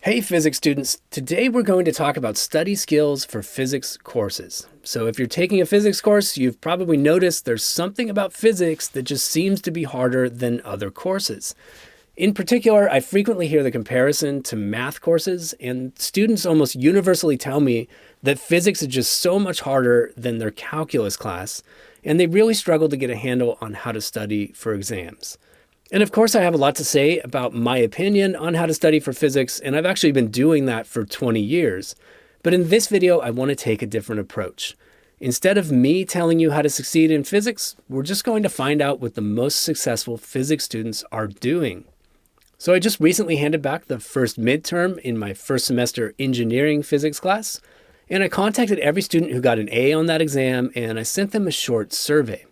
Hey physics students, today we're going to talk about study skills for physics courses. So if you're taking a physics course, you've probably noticed there's something about physics that just seems to be harder than other courses. In particular, I frequently hear the comparison to math courses, and students almost universally tell me that physics is just so much harder than their calculus class, and they really struggle to get a handle on how to study for exams. And of course, I have a lot to say about my opinion on how to study for physics, and I've actually been doing that for 20 years. But in this video, I want to take a different approach. Instead of me telling you how to succeed in physics, we're just going to find out what the most successful physics students are doing. So I just recently handed back the first midterm in my first semester engineering physics class, and I contacted every student who got an A on that exam, and I sent them a short survey.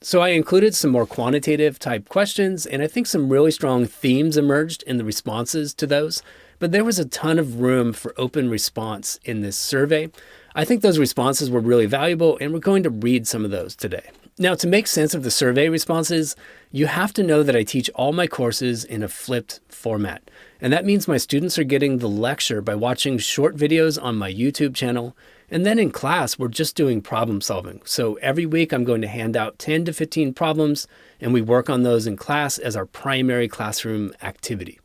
So I included some more quantitative type questions, and I think some really strong themes emerged in the responses to those, but there was a ton of room for open response in this survey. I think those responses were really valuable, and we're going to read some of those today. Now, to make sense of the survey responses, you have to know that I teach all my courses in a flipped format. And that means my students are getting the lecture by watching short videos on my YouTube channel. And then in class, we're just doing problem solving. So every week I'm going to hand out 10 to 15 problems, and we work on those in class as our primary classroom activity.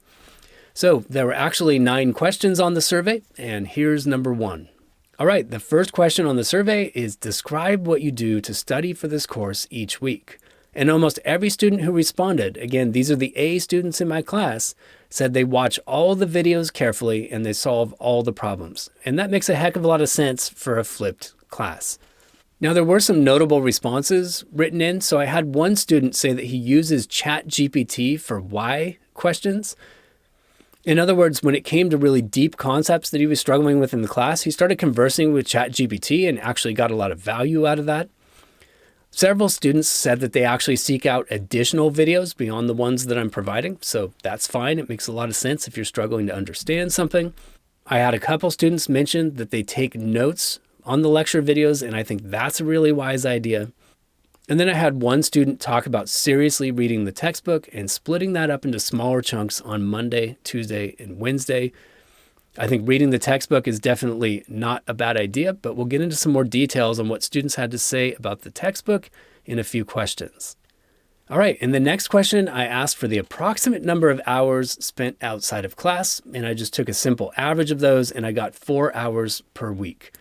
So there were actually 9 questions on the survey, and here's number 1. All right, the first question on the survey is describe what you do to study for this course each week. And almost every student who responded, again, these are the A students in my class, said they watch all the videos carefully and they solve all the problems. And that makes a heck of a lot of sense for a flipped class. Now, there were some notable responses written in. So I had one student say that he uses ChatGPT for why questions. In other words, when it came to really deep concepts that he was struggling with in the class, he started conversing with ChatGPT and actually got a lot of value out of that. Several students said that they actually seek out additional videos beyond the ones that I'm providing, so that's fine. It makes a lot of sense if you're struggling to understand something. I had a couple students mention that they take notes on the lecture videos, and I think that's a really wise idea. And then I had one student talk about seriously reading the textbook and splitting that up into smaller chunks on Monday, Tuesday, and Wednesday. I think reading the textbook is definitely not a bad idea, but we'll get into some more details on what students had to say about the textbook in a few questions. All right, in the next question, I asked for the approximate number of hours spent outside of class, and I just took a simple average of those, and I got 4 hours per week.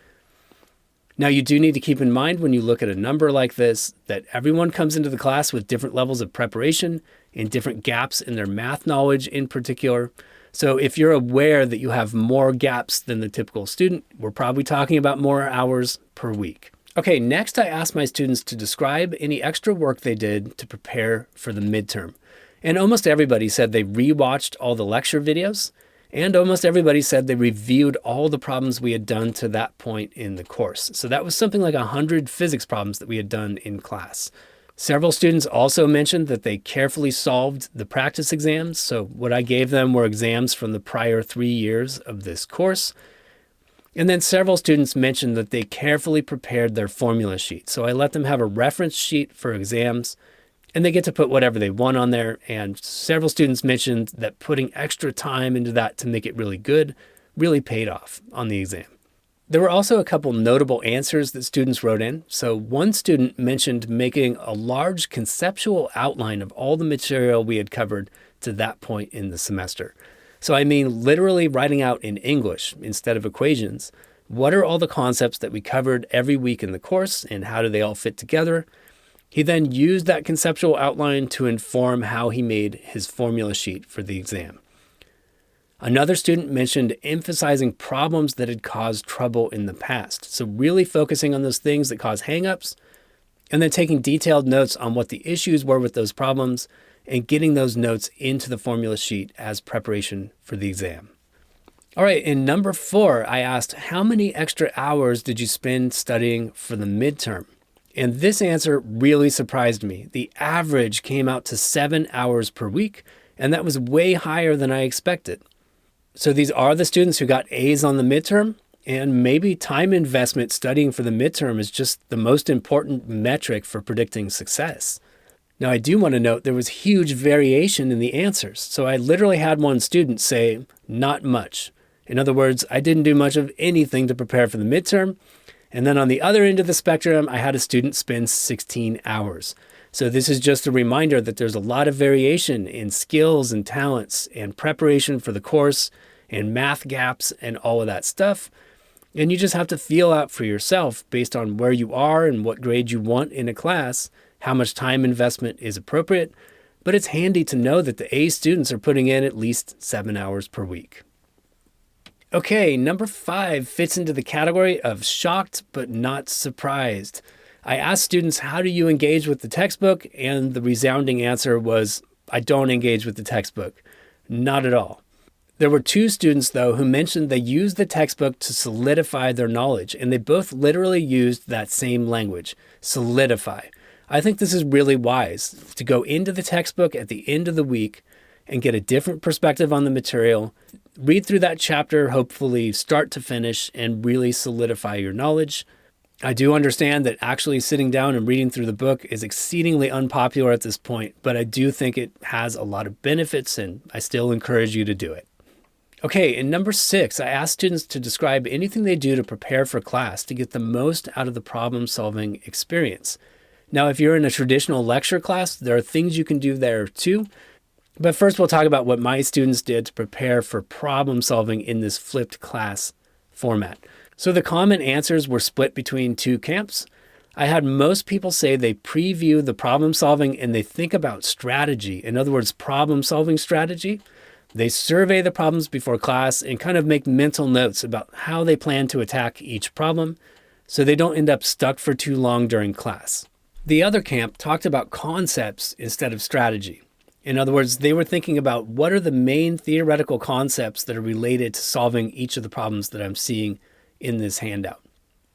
Now, you do need to keep in mind when you look at a number like this that everyone comes into the class with different levels of preparation and different gaps in their math knowledge in particular. So if you're aware that you have more gaps than the typical student, we're probably talking about more hours per week. Okay, next I asked my students to describe any extra work they did to prepare for the midterm. And almost everybody said they rewatched all the lecture videos, and almost everybody said they reviewed all the problems we had done to that point in the course. So that was something like 100 physics problems that we had done in class. Several students also mentioned that they carefully solved the practice exams. So what I gave them were exams from the prior 3 years of this course. And then several students mentioned that they carefully prepared their formula sheet. So I let them have a reference sheet for exams, and they get to put whatever they want on there. And several students mentioned that putting extra time into that to make it really good really paid off on the exam. There were also a couple notable answers that students wrote in. So one student mentioned making a large conceptual outline of all the material we had covered to that point in the semester. So I mean literally writing out in English instead of equations, what are all the concepts that we covered every week in the course and how do they all fit together? He then used that conceptual outline to inform how he made his formula sheet for the exam. Another student mentioned emphasizing problems that had caused trouble in the past. So really focusing on those things that cause hangups, and then taking detailed notes on what the issues were with those problems and getting those notes into the formula sheet as preparation for the exam. All right, in number 4, I asked, how many extra hours did you spend studying for the midterm? And this answer really surprised me. The average came out to 7 hours per week, and that was way higher than I expected. So these are the students who got A's on the midterm, and maybe time investment studying for the midterm is just the most important metric for predicting success. Now, I do want to note there was huge variation in the answers. So I literally had one student say, not much. In other words, I didn't do much of anything to prepare for the midterm. And then on the other end of the spectrum, I had a student spend 16 hours. So this is just a reminder that there's a lot of variation in skills and talents and preparation for the course and math gaps and all of that stuff. And you just have to feel out for yourself based on where you are and what grade you want in a class, how much time investment is appropriate. But it's handy to know that the A students are putting in at least 7 hours per week. Okay, number 5 fits into the category of shocked but not surprised. I asked students, how do you engage with the textbook? And the resounding answer was, I don't engage with the textbook. Not at all. There were 2 students, though, who mentioned they used the textbook to solidify their knowledge, and they both literally used that same language, solidify. I think this is really wise, to go into the textbook at the end of the week and get a different perspective on the material, read through that chapter, hopefully start to finish, and really solidify your knowledge. I do understand that actually sitting down and reading through the book is exceedingly unpopular at this point, but I do think it has a lot of benefits, and I still encourage you to do it. Okay, in number 6, I asked students to describe anything they do to prepare for class to get the most out of the problem-solving experience. Now, if you're in a traditional lecture class, there are things you can do there too. But first, we'll talk about what my students did to prepare for problem solving in this flipped class format. So the common answers were split between 2 camps. I had most people say they preview the problem solving and they think about strategy. In other words, problem solving strategy. They survey the problems before class and kind of make mental notes about how they plan to attack each problem so they don't end up stuck for too long during class. The other camp talked about concepts instead of strategy. In other words, they were thinking about what are the main theoretical concepts that are related to solving each of the problems that I'm seeing in this handout.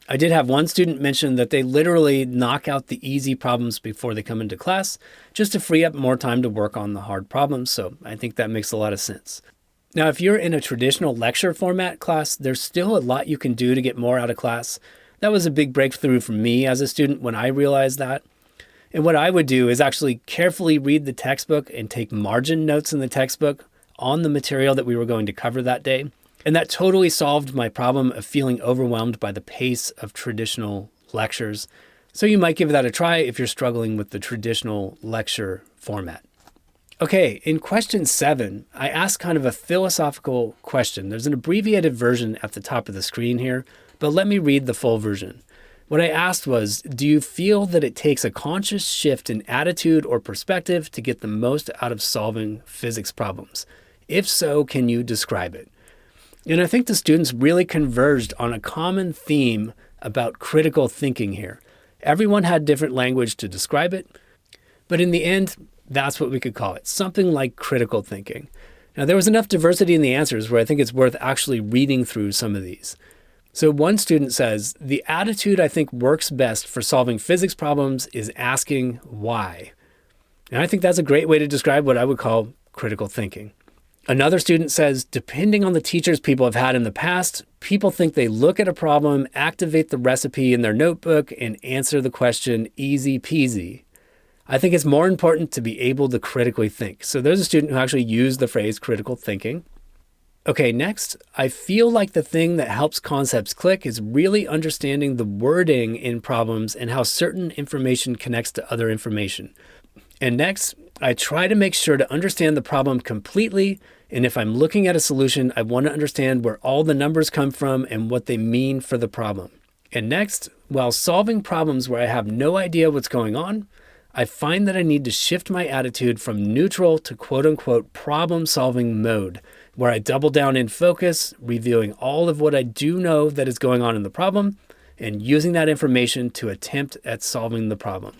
I did have one student mention that they literally knock out the easy problems before they come into class just to free up more time to work on the hard problems. So I think that makes a lot of sense. Now, if you're in a traditional lecture format class, there's still a lot you can do to get more out of class. That was a big breakthrough for me as a student when I realized that. And what I would do is actually carefully read the textbook and take margin notes in the textbook on the material that we were going to cover that day. And that totally solved my problem of feeling overwhelmed by the pace of traditional lectures. So you might give that a try if you're struggling with the traditional lecture format. Okay, in question 7, I asked kind of a philosophical question. There's an abbreviated version at the top of the screen here, but let me read the full version. What I asked was, do you feel that it takes a conscious shift in attitude or perspective to get the most out of solving physics problems? If so, can you describe it? And I think the students really converged on a common theme about critical thinking here. Everyone had different language to describe it, but in the end, that's what we could call it, something like critical thinking. Now, there was enough diversity in the answers where I think it's worth actually reading through some of these. So one student says, the attitude I think works best for solving physics problems is asking why. And I think that's a great way to describe what I would call critical thinking. Another student says, depending on the teachers people have had in the past, people think they look at a problem, activate the recipe in their notebook, and answer the question easy peasy. I think it's more important to be able to critically think. So there's a student who actually used the phrase critical thinking. Okay, next, I feel like the thing that helps concepts click is really understanding the wording in problems and how certain information connects to other information. And next, I try to make sure to understand the problem completely, and if I'm looking at a solution, I want to understand where all the numbers come from and what they mean for the problem. And next, while solving problems where I have no idea what's going on, I find that I need to shift my attitude from neutral to quote-unquote problem-solving mode, where I double down in focus, reviewing all of what I do know that is going on in the problem, and using that information to attempt at solving the problem.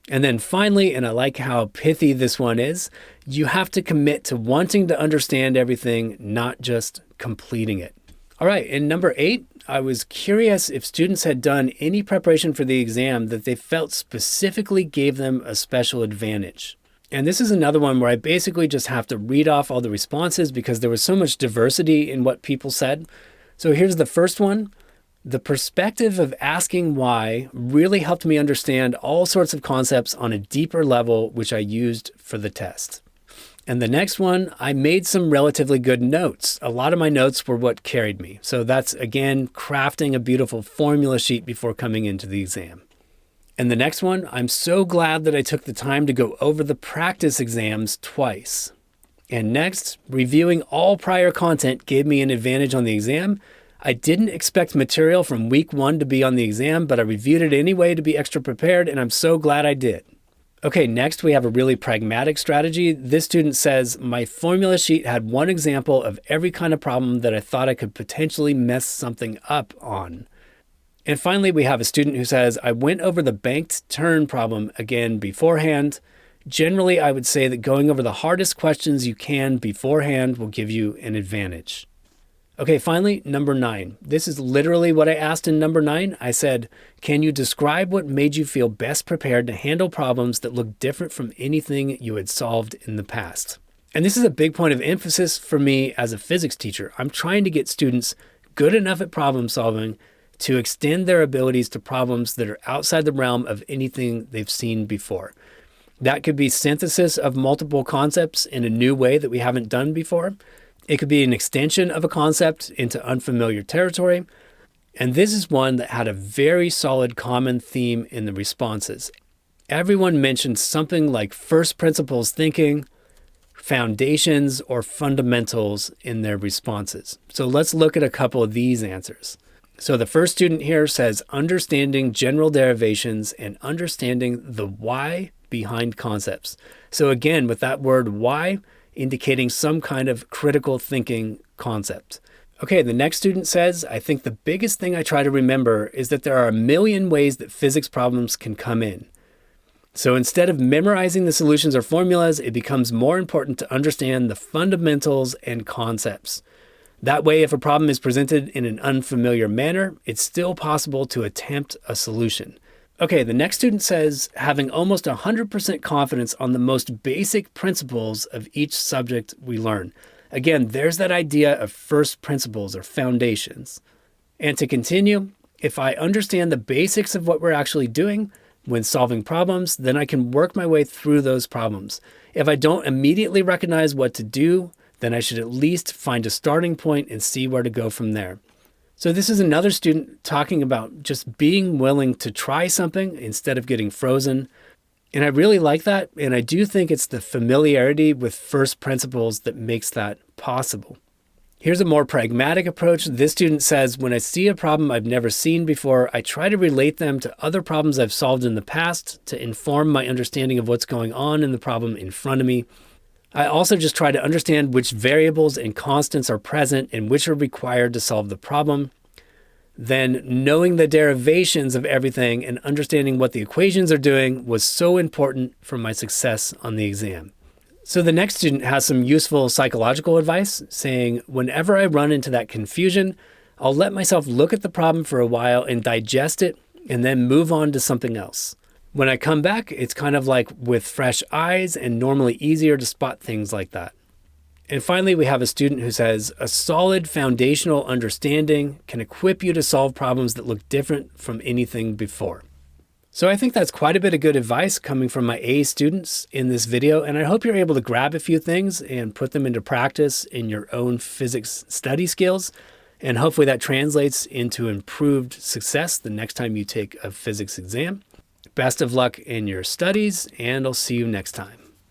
And then finally, and I like how pithy this one is, you have to commit to wanting to understand everything, not just completing it. All right, in number 8, I was curious if students had done any preparation for the exam that they felt specifically gave them a special advantage. And this is another one where I basically just have to read off all the responses because there was so much diversity in what people said. So here's the first one. The perspective of asking why really helped me understand all sorts of concepts on a deeper level, which I used for the test. And the next one, I made some relatively good notes. A lot of my notes were what carried me. So that's, again, crafting a beautiful formula sheet before coming into the exam. And the next one, I'm so glad that I took the time to go over the practice exams twice. And next, reviewing all prior content gave me an advantage on the exam. I didn't expect material from week 1 to be on the exam, but I reviewed it anyway to be extra prepared, and I'm so glad I did. Okay, next we have a really pragmatic strategy. This student says, my formula sheet had one example of every kind of problem that I thought I could potentially mess something up on. And finally, we have a student who says, I went over the banked turn problem again beforehand. Generally, I would say that going over the hardest questions you can beforehand will give you an advantage. Okay, finally, number 9. This is literally what I asked in number 9. I said, can you describe what made you feel best prepared to handle problems that look different from anything you had solved in the past? And this is a big point of emphasis for me as a physics teacher. I'm trying to get students good enough at problem solving to extend their abilities to problems that are outside the realm of anything they've seen before. That could be synthesis of multiple concepts in a new way that we haven't done before. It could be an extension of a concept into unfamiliar territory. And this is one that had a very solid common theme in the responses. Everyone mentioned something like first principles thinking, foundations, or fundamentals in their responses. So let's look at a couple of these answers. So the first student here says understanding general derivations and understanding the why behind concepts. So again, with that word why, indicating some kind of critical thinking concept. Okay, the next student says, I think the biggest thing I try to remember is that there are a million ways that physics problems can come in. So instead of memorizing the solutions or formulas, it becomes more important to understand the fundamentals and concepts. That way, if a problem is presented in an unfamiliar manner, it's still possible to attempt a solution. Okay, the next student says, having almost 100% confidence on the most basic principles of each subject we learn. Again, there's that idea of first principles or foundations. And to continue, if I understand the basics of what we're actually doing when solving problems, then I can work my way through those problems. If I don't immediately recognize what to do, then I should at least find a starting point and see where to go from there. So this is another student talking about just being willing to try something instead of getting frozen. And I really like that. And I do think it's the familiarity with first principles that makes that possible. Here's a more pragmatic approach. This student says, when I see a problem I've never seen before, I try to relate them to other problems I've solved in the past to inform my understanding of what's going on in the problem in front of me. I also just try to understand which variables and constants are present and which are required to solve the problem. Then knowing the derivations of everything and understanding what the equations are doing was so important for my success on the exam. So the next student has some useful psychological advice saying, whenever I run into that confusion, I'll let myself look at the problem for a while and digest it and then move on to something else. When I come back, it's kind of like with fresh eyes and normally easier to spot things like that. And finally, we have a student who says, a solid foundational understanding can equip you to solve problems that look different from anything before. So I think that's quite a bit of good advice coming from my A students in this video, and I hope you're able to grab a few things and put them into practice in your own physics study skills, and hopefully that translates into improved success the next time you take a physics exam. Best of luck in your studies, and I'll see you next time.